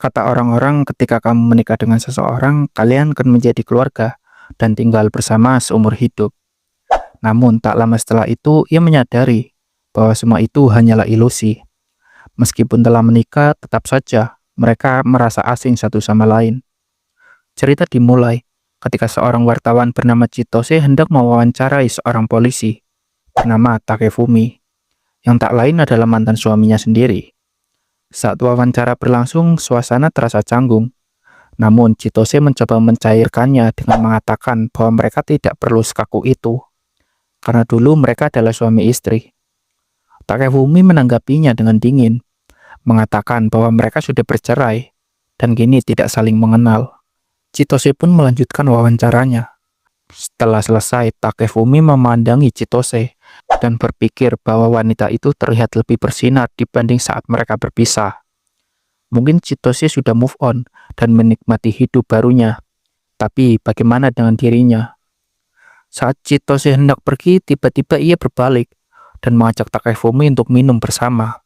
Kata orang-orang, ketika kamu menikah dengan seseorang, kalian akan menjadi keluarga dan tinggal bersama seumur hidup. Namun, tak lama setelah itu, ia menyadari bahwa semua itu hanyalah ilusi. Meskipun telah menikah, tetap saja mereka merasa asing satu sama lain. Cerita dimulai ketika seorang wartawan bernama Chitose hendak mewawancarai seorang polisi bernama Takefumi, yang tak lain adalah mantan suaminya sendiri. Saat wawancara berlangsung, suasana terasa canggung. Namun, Chitose mencoba mencairkannya dengan mengatakan bahwa mereka tidak perlu sekaku itu, karena dulu mereka adalah suami istri. Takefumi menanggapinya dengan dingin, mengatakan bahwa mereka sudah bercerai, dan kini tidak saling mengenal. Chitose pun melanjutkan wawancaranya. Setelah selesai, Takefumi memandangi Chitose dan berpikir bahwa wanita itu terlihat lebih bersinar dibanding saat mereka berpisah. Mungkin Chitose sudah move on dan menikmati hidup barunya. Tapi bagaimana dengan dirinya? Saat Chitose hendak pergi, tiba-tiba ia berbalik dan mengajak Takefumi untuk minum bersama.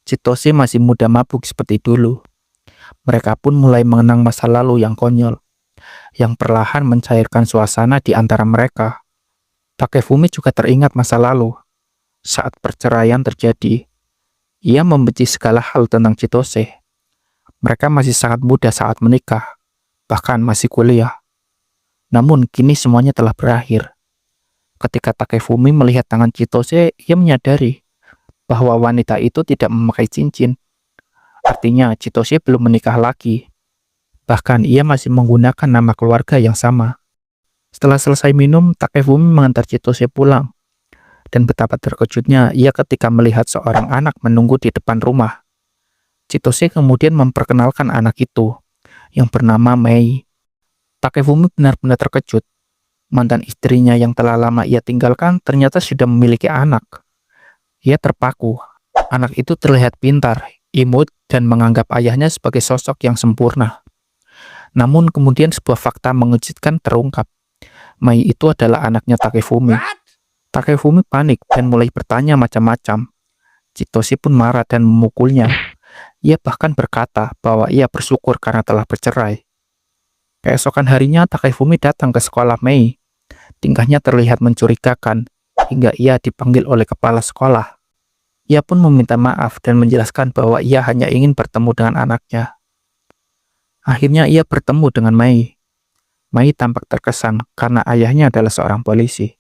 Chitose masih muda mabuk seperti dulu. Mereka pun mulai mengenang masa lalu yang konyol, yang perlahan mencairkan suasana di antara mereka. Takefumi juga teringat masa lalu. Saat perceraian terjadi, ia membenci segala hal tentang Chitose. Mereka masih sangat muda saat menikah, bahkan masih kuliah. Namun kini semuanya telah berakhir. Ketika Takefumi melihat tangan Chitose, ia menyadari bahwa wanita itu tidak memakai cincin. Artinya Chitose belum menikah lagi. Bahkan ia masih menggunakan nama keluarga yang sama. Setelah selesai minum, Takefumi mengantar Chitose pulang. Dan betapa terkejutnya ia ketika melihat seorang anak menunggu di depan rumah. Chitose kemudian memperkenalkan anak itu, yang bernama Mei. Takefumi benar-benar terkejut. Mantan istrinya yang telah lama ia tinggalkan ternyata sudah memiliki anak. Ia terpaku. Anak itu terlihat pintar, imut, dan menganggap ayahnya sebagai sosok yang sempurna. Namun kemudian sebuah fakta mengejutkan terungkap. Mei itu adalah anaknya Takefumi. Takefumi panik dan mulai bertanya macam-macam. Chitose pun marah dan memukulnya. Ia bahkan berkata bahwa ia bersyukur karena telah bercerai. Keesokan harinya Takefumi datang ke sekolah Mei. Tingkahnya terlihat mencurigakan hingga ia dipanggil oleh kepala sekolah. Ia pun meminta maaf dan menjelaskan bahwa ia hanya ingin bertemu dengan anaknya. Akhirnya ia bertemu dengan Mei. Mei tampak terkesan karena ayahnya adalah seorang polisi.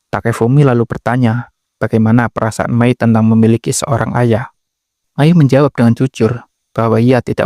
Takefumi lalu bertanya, bagaimana perasaan Mei tentang memiliki seorang ayah. Mei menjawab dengan jujur bahwa ia tidak